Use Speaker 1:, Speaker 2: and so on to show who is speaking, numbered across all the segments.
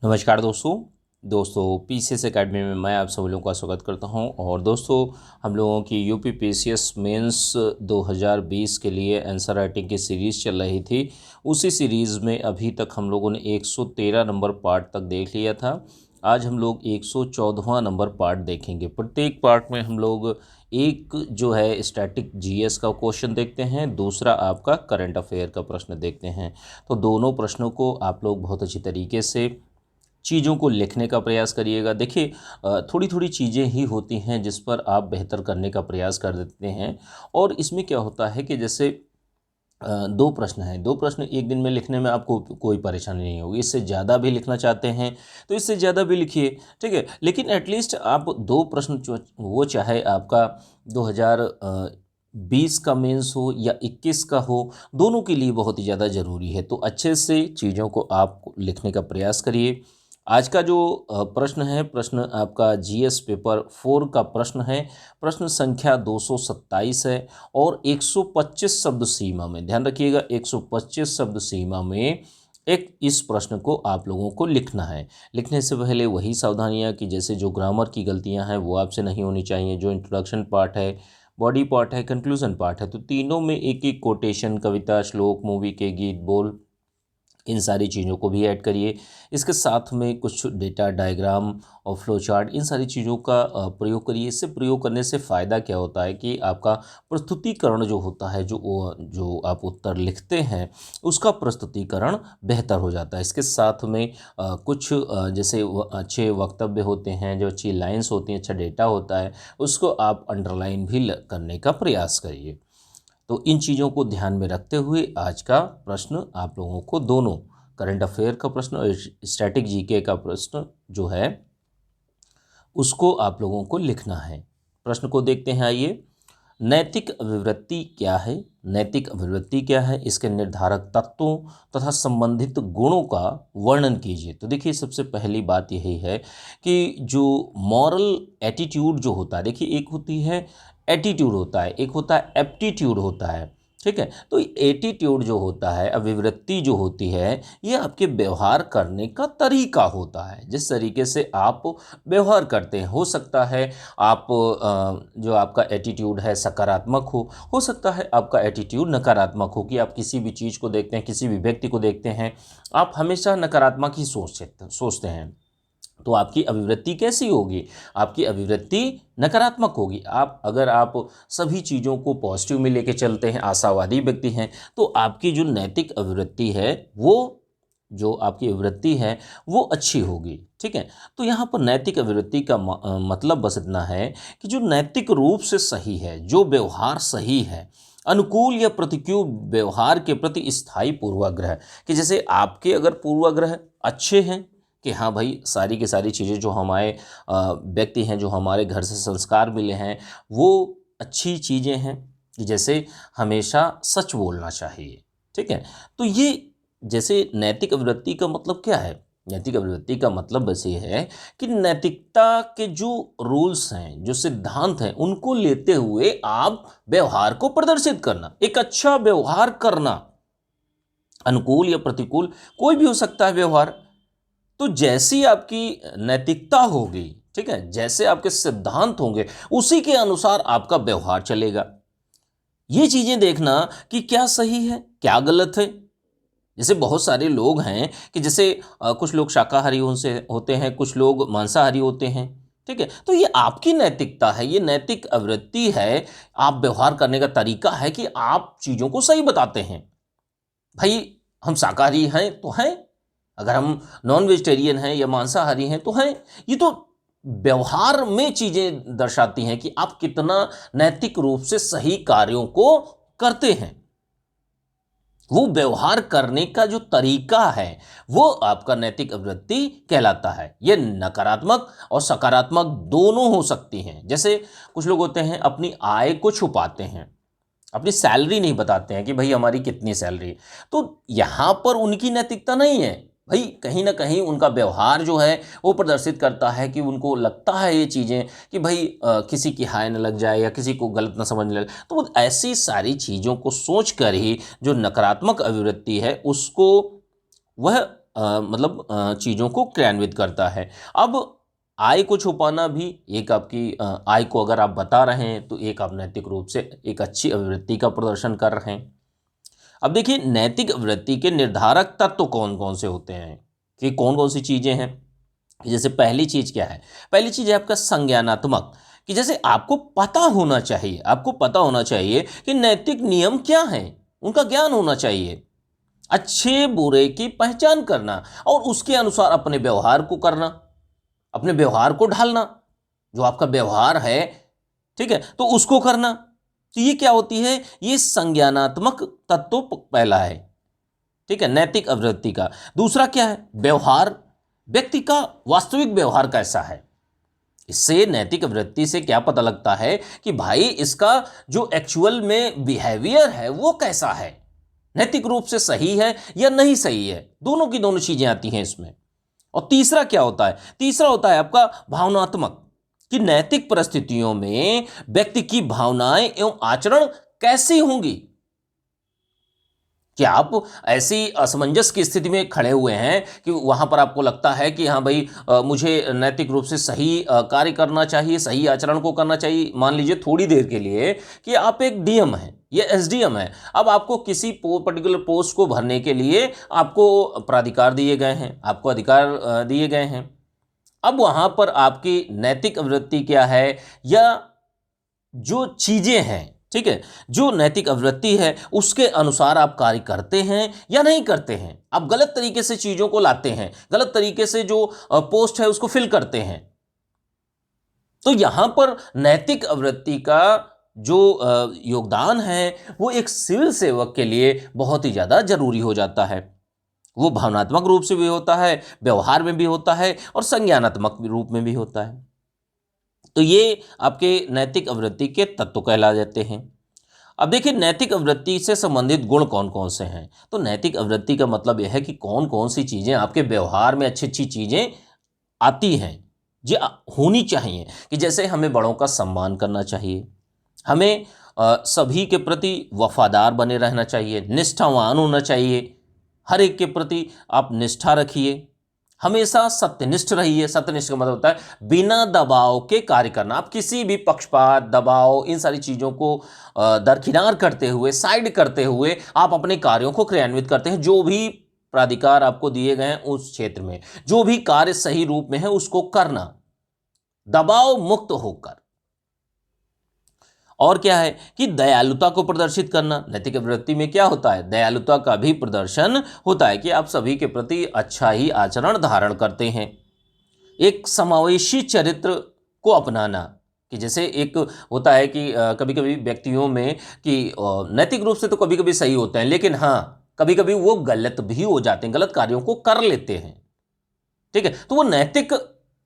Speaker 1: नमस्कार दोस्तों PCS academy में मैं आप सब लोगों का स्वागत करता हूं। और दोस्तों, हम लोगों की यूपी पीसीएस मेंस 2020 के लिए आंसर राइटिंग की सीरीज़ चल रही थी। उसी सीरीज़ में अभी तक हम लोगों ने 113 नंबर पार्ट तक देख लिया था। आज हम लोग 114वां नंबर पार्ट देखेंगे। प्रत्येक पार्ट में हम लोग एक जो है स्टैटिक जीएस का क्वेश्चन देखते हैं, दूसरा आपका करंट अफेयर का प्रश्न देखते हैं। तो दोनों प्रश्नों को आप लोग बहुत अच्छी तरीके से चीज़ों को लिखने का प्रयास करिएगा। देखिए, थोड़ी थोड़ी चीज़ें ही होती हैं जिस पर आप बेहतर करने का प्रयास कर देते हैं। और इसमें क्या होता है कि जैसे दो प्रश्न हैं, दो प्रश्न एक दिन में लिखने में आपको कोई परेशानी नहीं होगी। इससे ज़्यादा भी लिखना चाहते हैं तो इससे ज़्यादा भी लिखिए, ठीक है। लेकिन एटलीस्ट आप दो प्रश्न वो चाहे आपका 2020 का मेंस हो या 21 का हो, दोनों के लिए बहुत ही ज़्यादा ज़रूरी है। तो अच्छे से चीज़ों को आप लिखने का प्रयास करिए। आज का जो प्रश्न है, प्रश्न आपका जीएस पेपर 4 का प्रश्न है। प्रश्न संख्या 227 है और 125 शब्द सीमा में, ध्यान रखिएगा, 125 शब्द सीमा में एक इस प्रश्न को आप लोगों को लिखना है। लिखने से पहले वही सावधानियां कि जैसे जो ग्रामर की गलतियां हैं वो आपसे नहीं होनी चाहिए। जो इंट्रोडक्शन पार्ट है, बॉडी पार्ट है, कंक्लूजन पार्ट है, तो तीनों में एक एक कोटेशन, कविता, श्लोक, मूवी के गीत, बोल, इन सारी चीज़ों को भी ऐड करिए। इसके साथ में कुछ डेटा डायग्राम और फ्लो चार्ट, इन सारी चीज़ों का प्रयोग करिए। इससे प्रयोग करने से फ़ायदा क्या होता है कि आपका प्रस्तुतिकरण जो होता है, जो आप उत्तर लिखते हैं उसका प्रस्तुतिकरण बेहतर हो जाता है। इसके साथ में कुछ जैसे अच्छे वक्तव्य होते हैं, जो अच्छी लाइन्स होती हैं, अच्छा डेटा होता है, उसको आप अंडरलाइन भी करने का प्रयास करिए। तो इन चीज़ों को ध्यान में रखते हुए आज का प्रश्न आप लोगों को, दोनों करंट अफेयर का प्रश्न और स्टैटिक जीके का प्रश्न जो है उसको आप लोगों को लिखना है। प्रश्न को देखते हैं, आइए। नैतिक अभिवृत्ति क्या है? नैतिक अभिवृत्ति क्या है? इसके निर्धारक तत्वों तथा संबंधित गुणों का वर्णन कीजिए। तो देखिए, सबसे पहली बात यही है कि जो मॉरल एटीट्यूड जो होता है, देखिए एक होती है एटीट्यूड होता है, एक होता है एप्टीट्यूड होता है, ठीक है। तो एटीट्यूड जो होता है, अभिवृत्ति जो होती है, ये आपके व्यवहार करने का तरीका होता है। जिस तरीके से आप व्यवहार करते हैं, हो सकता है आप जो आपका एटीट्यूड है सकारात्मक हो सकता है आपका एटीट्यूड नकारात्मक हो, कि आप किसी भी चीज़ को देखते हैं, किसी भी व्यक्ति को देखते हैं, आप हमेशा नकारात्मक ही सोचते हैं। तो आपकी अभिवृत्ति कैसी होगी? आपकी अभिवृत्ति नकारात्मक होगी। अगर आप सभी चीज़ों को पॉजिटिव में लेके चलते हैं, आशावादी व्यक्ति हैं, तो आपकी जो नैतिक अभिवृत्ति है, वो जो आपकी अभिवृत्ति है वो अच्छी होगी, ठीक है। तो यहाँ पर नैतिक अभिवृत्ति का मतलब बस इतना है कि जो नैतिक रूप से सही है, जो व्यवहार सही है, अनुकूल या प्रतिकूल व्यवहार के प्रति स्थायी पूर्वाग्रह, कि जैसे आपके अगर पूर्वाग्रह अच्छे हैं कि हाँ भाई, सारी की सारी चीज़ें जो हमारे व्यक्ति हैं, जो हमारे घर से संस्कार मिले हैं, वो अच्छी चीज़ें हैं, कि जैसे हमेशा सच बोलना चाहिए, ठीक है। तो ये जैसे नैतिक अभिवृत्ति का मतलब क्या है? नैतिक अभिवृत्ति का मतलब बस ये है कि नैतिकता के जो रूल्स हैं, जो सिद्धांत हैं, उनको लेते हुए आप व्यवहार को प्रदर्शित करना, एक अच्छा व्यवहार करना। अनुकूल या प्रतिकूल कोई भी हो सकता है व्यवहार। तो जैसी आपकी नैतिकता होगी, ठीक है, जैसे आपके सिद्धांत होंगे, उसी के अनुसार आपका व्यवहार चलेगा। ये चीजें देखना कि क्या सही है, क्या गलत है। जैसे बहुत सारे लोग हैं कि जैसे कुछ लोग शाकाहारी उनसे होते हैं, कुछ लोग मांसाहारी होते हैं, ठीक है। तो ये आपकी नैतिकता है, ये नैतिक अवृत्ति है, आप व्यवहार करने का तरीका है कि आप चीजों को सही बताते हैं। भाई, हम शाकाहारी हैं तो हैं, अगर हम नॉन वेजिटेरियन हैं या मांसाहारी हैं तो हैं। ये तो व्यवहार में चीजें दर्शाती हैं कि आप कितना नैतिक रूप से सही कार्यों को करते हैं। वो व्यवहार करने का जो तरीका है वो आपका नैतिक अभिवृत्ति कहलाता है। ये नकारात्मक और सकारात्मक दोनों हो सकती हैं। जैसे कुछ लोग होते हैं अपनी आय को छुपाते हैं, अपनी सैलरी नहीं बताते हैं कि भाई हमारी कितनी सैलरी, तो यहां पर उनकी नैतिकता नहीं है। भाई कहीं ना कहीं उनका व्यवहार जो है वो प्रदर्शित करता है कि उनको लगता है ये चीज़ें कि भाई किसी की हाय न लग जाए या किसी को गलत न समझने लगे। तो वो ऐसी सारी चीज़ों को सोच कर ही जो नकारात्मक अभिवृत्ति है उसको वह चीज़ों को क्रियान्वित करता है। अब आय को छुपाना भी एक आपकी आय को अगर आप बता रहे हैं तो एक आप नैतिक रूप से एक अच्छी अभिवृत्ति का प्रदर्शन कर रहे हैं। अब देखिए नैतिक अभिवृत्ति के निर्धारक तत्व कौन कौन से होते हैं, कि कौन कौन सी चीज़ें हैं। जैसे पहली चीज़ क्या है, पहली चीज़ है आपका संज्ञानात्मक, कि जैसे आपको पता होना चाहिए, आपको पता होना चाहिए कि नैतिक नियम क्या हैं, उनका ज्ञान होना चाहिए। अच्छे बुरे की पहचान करना और उसके अनुसार अपने व्यवहार को करना, अपने व्यवहार को ढालना, जो आपका व्यवहार है, ठीक है, तो उसको करना। तो ये क्या होती है, ये संज्ञानात्मक तत्व पहला है, ठीक है, नैतिक अभिवृत्ति का। दूसरा क्या है, व्यवहार, व्यक्ति का वास्तविक व्यवहार कैसा है। इससे नैतिक अभिवृत्ति से क्या पता लगता है कि भाई इसका जो एक्चुअल में बिहेवियर है वो कैसा है, नैतिक रूप से सही है या नहीं सही है। दोनों की दोनों चीजें आती हैं इसमें। और तीसरा क्या होता है, तीसरा होता है आपका भावनात्मक, कि नैतिक परिस्थितियों में व्यक्ति की भावनाएं एवं आचरण कैसी होंगी। कि आप ऐसी असमंजस की स्थिति में खड़े हुए हैं कि वहां पर आपको लगता है कि हाँ भाई मुझे नैतिक रूप से सही कार्य करना चाहिए, सही आचरण को करना चाहिए। मान लीजिए थोड़ी देर के लिए कि आप एक डीएम हैं या एसडीएम है, अब आपको किसी पर्टिकुलर पोस्ट को भरने के लिए आपको प्राधिकार दिए गए हैं, आपको अधिकार दिए गए हैं। अब वहां पर आपकी नैतिक अभिवृत्ति क्या है, या जो चीजें हैं, ठीक है, जो नैतिक अभिवृत्ति है उसके अनुसार आप कार्य करते हैं या नहीं करते हैं। आप गलत तरीके से चीजों को लाते हैं, गलत तरीके से जो पोस्ट है उसको फिल करते हैं। तो यहां पर नैतिक अभिवृत्ति का जो योगदान है वो एक सिविल सेवक के लिए बहुत ही ज्यादा जरूरी हो जाता है। वो भावनात्मक रूप से भी होता है, व्यवहार में भी होता है और संज्ञानात्मक रूप में भी होता है। तो ये आपके नैतिक अभिवृत्ति के तत्व कहला जाते हैं। अब देखिए नैतिक अभिवृत्ति से संबंधित गुण कौन कौन से हैं। तो नैतिक अभिवृत्ति का मतलब यह है कि कौन कौन सी चीज़ें आपके व्यवहार में अच्छी अच्छी चीज़ें आती हैं, जो होनी चाहिए। कि जैसे हमें बड़ों का सम्मान करना चाहिए, हमें सभी के प्रति वफादार बने रहना चाहिए, निष्ठावान होना चाहिए, हर एक के प्रति आप निष्ठा रखिए, हमेशा सत्यनिष्ठ रहिए। सत्यनिष्ठ का मतलब होता है बिना दबाव के कार्य करना। आप किसी भी पक्षपात, दबाव, इन सारी चीज़ों को दरकिनार करते हुए, साइड करते हुए आप अपने कार्यों को क्रियान्वित करते हैं। जो भी प्राधिकार आपको दिए गए हैं उस क्षेत्र में जो भी कार्य सही रूप में है उसको करना, दबाव मुक्त होकर। और क्या है कि दयालुता को प्रदर्शित करना। नैतिक अभिवृत्ति में क्या होता है, दयालुता का भी प्रदर्शन होता है कि आप सभी के प्रति अच्छा ही आचरण धारण करते हैं। एक समावेशी चरित्र को अपनाना, कि जैसे एक होता है कि कभी कभी व्यक्तियों में कि नैतिक रूप से तो कभी कभी सही होते हैं, लेकिन हाँ कभी कभी वो गलत भी हो जाते हैं, गलत कार्यों को कर लेते हैं, ठीक है। तो वो नैतिक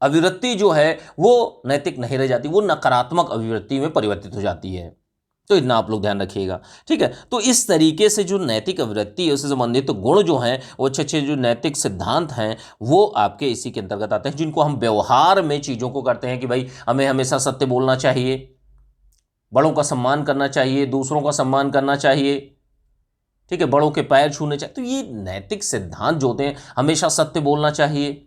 Speaker 1: अभिवृत्ति जो है वो नैतिक नहीं रह जाती, वो नकारात्मक अभिवृत्ति में परिवर्तित हो जाती है। तो इतना आप लोग ध्यान रखिएगा, ठीक है। तो इस तरीके से जो नैतिक अभिवृत्ति है उससे संबंधित तो गुण जो हैं वो अच्छे अच्छे जो नैतिक सिद्धांत हैं वो आपके इसी के अंतर्गत आते हैं, जिनको हम व्यवहार में चीज़ों को करते हैं। कि भाई हमें हमेशा सत्य बोलना चाहिए, बड़ों का सम्मान करना चाहिए, दूसरों का सम्मान करना चाहिए, ठीक है, बड़ों के पैर छूने चाहिए। तो ये नैतिक सिद्धांत जो होते हैं, हमेशा सत्य बोलना चाहिए,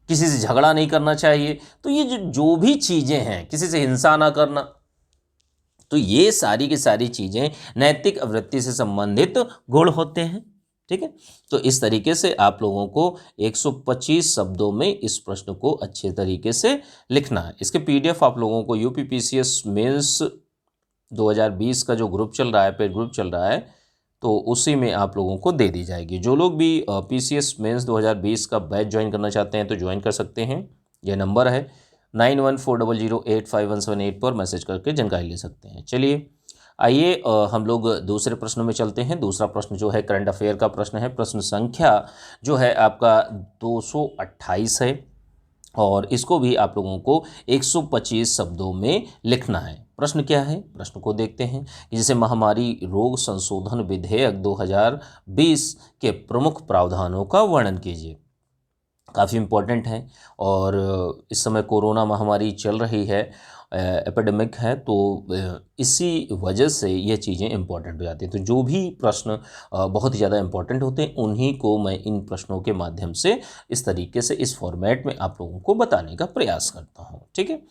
Speaker 1: किसी से झगड़ा नहीं करना चाहिए। तो ये जो भी चीज़ें हैं, किसी से हिंसा ना करना, तो ये सारी की सारी चीज़ें नैतिक अभिवृत्ति से संबंधित गुण होते हैं, ठीक है। तो इस तरीके से आप लोगों को 125 शब्दों में इस प्रश्न को अच्छे तरीके से लिखना है। इसके पीडीएफ आप लोगों को यूपीपीसीएस मेंस 2020 का जो ग्रुप चल रहा है, पेड ग्रुप चल रहा है, तो उसी में आप लोगों को दे दी जाएगी। जो लोग भी पीसीएस मेंस 2020 का बैच ज्वाइन करना चाहते हैं तो ज्वाइन कर सकते हैं। यह नंबर है 9140085178 पर मैसेज करके जानकारी ले सकते हैं। चलिए आइए हम लोग दूसरे प्रश्न में चलते हैं। दूसरा प्रश्न जो है करंट अफेयर का प्रश्न है। प्रश्न संख्या जो है आपका 228 है और इसको भी आप लोगों को 125 शब्दों में लिखना है। प्रश्न क्या है, प्रश्न को देखते हैं। जैसे महामारी रोग संशोधन विधेयक 2020 के प्रमुख प्रावधानों का वर्णन कीजिए। काफ़ी इम्पोर्टेंट है और इस समय कोरोना महामारी चल रही है एपिडेमिक है, तो इसी वजह से ये चीज़ें इम्पॉर्टेंट हो जाती हैं। तो जो भी प्रश्न बहुत ही ज़्यादा इम्पॉर्टेंट होते हैं उन्हीं को मैं इन प्रश्नों के माध्यम से इस तरीके से इस फॉर्मेट में आप लोगों को बताने का प्रयास करता हूँ। ठीक है,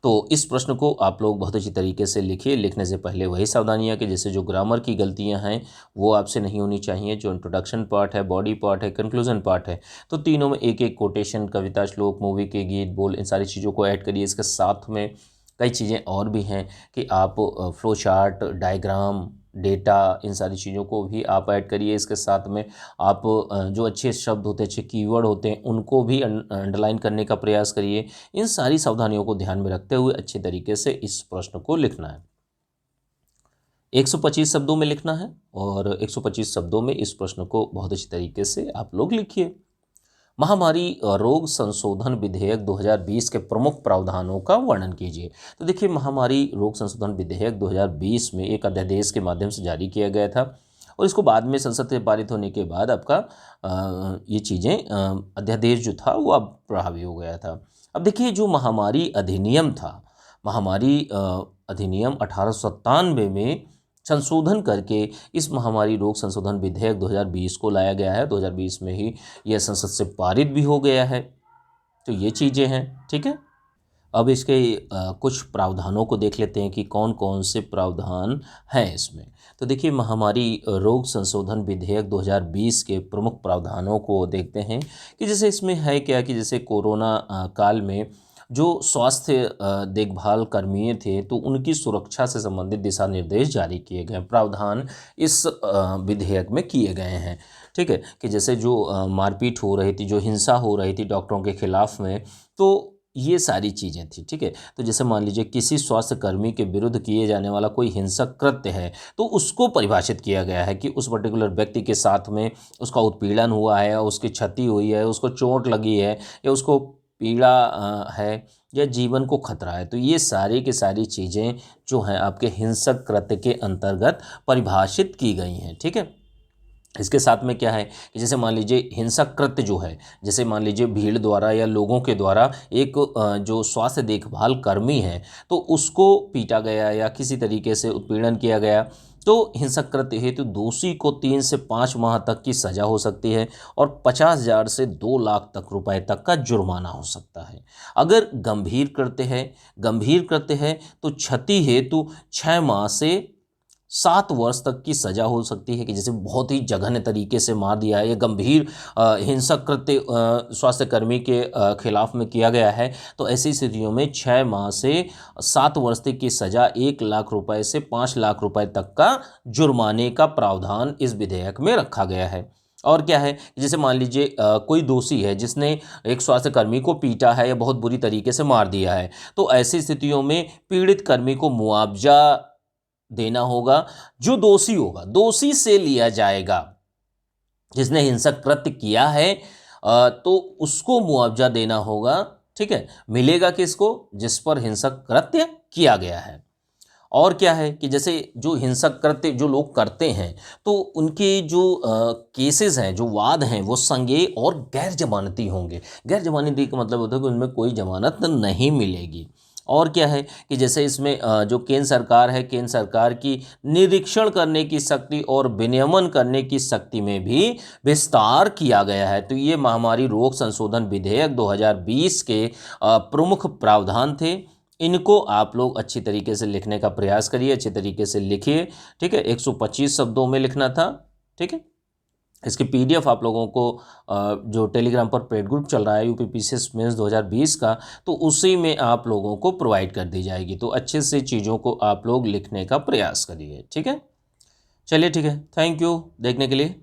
Speaker 1: तो इस प्रश्न को आप लोग बहुत अच्छी तरीके से लिखिए। लिखने से पहले वही सावधानियाँ कि जैसे जो ग्रामर की गलतियाँ हैं वो आपसे नहीं होनी चाहिए। जो इंट्रोडक्शन पार्ट है, बॉडी पार्ट है, कंक्लूजन पार्ट है, तो तीनों में एक एक कोटेशन, कविता, श्लोक, मूवी के गीत, बोल, इन सारी चीज़ों को ऐड करिए। इसके साथ में कई चीज़ें और भी हैं कि आप फ्लो चार्ट, डायग्राम, डेटा, इन सारी चीज़ों को भी आप ऐड करिए। इसके साथ में आप जो अच्छे शब्द होते हैं, अच्छे कीवर्ड होते हैं, उनको भी अंडरलाइन करने का प्रयास करिए। इन सारी सावधानियों को ध्यान में रखते हुए अच्छे तरीके से इस प्रश्न को लिखना है। 125 शब्दों में लिखना है और 125 शब्दों में इस प्रश्न को बहुत अच्छी तरीके से आप लोग लिखिए। महामारी रोग संशोधन विधेयक 2020 के प्रमुख प्रावधानों का वर्णन कीजिए। तो देखिए, महामारी रोग संशोधन विधेयक 2020 में एक अध्यादेश के माध्यम से जारी किया गया था और इसको बाद में संसद से पारित होने के बाद आपका ये चीज़ें अध्यादेश जो था वो अब प्रभावी हो गया था। अब देखिए, जो महामारी अधिनियम था, महामारी अधिनियम 1897 में संशोधन करके इस महामारी रोग संशोधन विधेयक 2020 को लाया गया है। 2020 में ही यह संसद से पारित भी हो गया है। तो ये चीज़ें हैं। ठीक है, अब इसके कुछ प्रावधानों को देख लेते हैं कि कौन कौन से प्रावधान हैं इसमें। तो देखिए, महामारी रोग संशोधन विधेयक 2020 के प्रमुख प्रावधानों को देखते हैं कि जैसे इसमें है क्या कि जैसे कोरोना काल में जो स्वास्थ्य देखभाल कर्मी थे तो उनकी सुरक्षा से संबंधित दिशा निर्देश जारी किए गए, प्रावधान इस विधेयक में किए गए हैं। ठीक है, कि जैसे जो मारपीट हो रही थी, जो हिंसा हो रही थी डॉक्टरों के खिलाफ में, तो ये सारी चीज़ें थी। ठीक है, तो जैसे मान लीजिए किसी स्वास्थ्य कर्मी के विरुद्ध किए जाने वाला कोई हिंसक कृत्य है तो उसको परिभाषित किया गया है कि उस पर्टिकुलर व्यक्ति के साथ में उसका उत्पीड़न हुआ है, उसकी क्षति हुई है, उसको चोट लगी है या उसको पीड़ा है या जीवन को खतरा है। तो ये सारी की सारी चीज़ें जो हैं आपके हिंसक कृत्य के अंतर्गत परिभाषित की गई हैं। ठीक है, इसके साथ में क्या है कि जैसे मान लीजिए हिंसक कृत्य जो है, जैसे मान लीजिए भीड़ द्वारा या लोगों के द्वारा एक जो स्वास्थ्य देखभाल कर्मी है तो उसको पीटा गया या किसी तरीके से उत्पीड़न किया गया, तो हिंसक कृत्य हेतु दोषी को 3 से 5 माह तक की सज़ा हो सकती है और 50,000 से 2 लाख तक रुपए तक का जुर्माना हो सकता है। अगर गंभीर कृत्य है तो क्षति हेतु 6 माह से 7 वर्ष तक की सज़ा हो सकती है कि जैसे बहुत ही जघन्य तरीके से मार दिया है या गंभीर हिंसक कृत्य स्वास्थ्य कर्मी के खिलाफ में किया गया है, तो ऐसी स्थितियों में 6 माह से 7 वर्ष तक की सज़ा 1 लाख रुपए से 5 लाख रुपए तक का जुर्माने का प्रावधान इस विधेयक में रखा गया है। और क्या है, जैसे मान लीजिए कोई दोषी है जिसने एक स्वास्थ्य कर्मी को पीटा है या बहुत बुरी तरीके से मार दिया है, तो ऐसी स्थितियों में पीड़ित कर्मी को मुआवजा देना होगा। जो दोषी होगा, दोषी से लिया जाएगा। जिसने हिंसक कृत्य किया है तो उसको मुआवजा देना होगा। ठीक है, मिलेगा किसको? जिस पर हिंसक कृत्य किया गया है। और क्या है कि जैसे जो हिंसक कृत्य जो लोग करते हैं तो उनके जो केसेस हैं, जो वाद हैं, वो संज्ञेय और गैर जमानती होंगे। गैर जमानती का मतलब होता है कि उनमें कोई जमानत नहीं मिलेगी। और क्या है कि जैसे इसमें जो केंद्र सरकार है, केंद्र सरकार की निरीक्षण करने की शक्ति और विनियमन करने की शक्ति में भी विस्तार किया गया है। तो ये महामारी रोग संशोधन विधेयक 2020 के प्रमुख प्रावधान थे। इनको आप लोग अच्छी तरीके से लिखने का प्रयास करिए, अच्छे तरीके से लिखिए। ठीक है, 125 शब्दों में लिखना था। ठीक है, इसकी पीडीएफ आप लोगों को जो टेलीग्राम पर पेड ग्रुप चल रहा है यूपी पीसीएस मेंस 2020 का, तो उसी में आप लोगों को प्रोवाइड कर दी जाएगी। तो अच्छे से चीज़ों को आप लोग लिखने का प्रयास करिए। ठीक है, चलिए, ठीक है, थैंक यू देखने के लिए।